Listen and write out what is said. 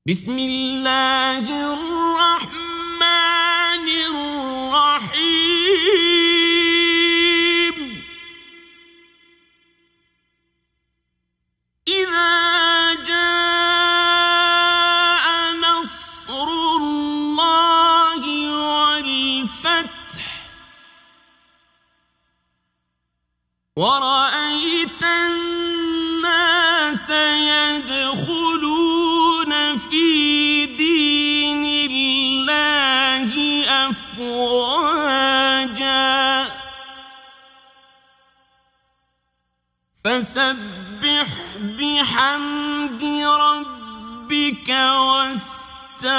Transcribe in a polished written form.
بسم الله الرحمن الرحيم إذا جاء نصر الله والفتح ورأيت الناس يدخلون في دين الله أفواجا فسبح بحمد ربك واستغفره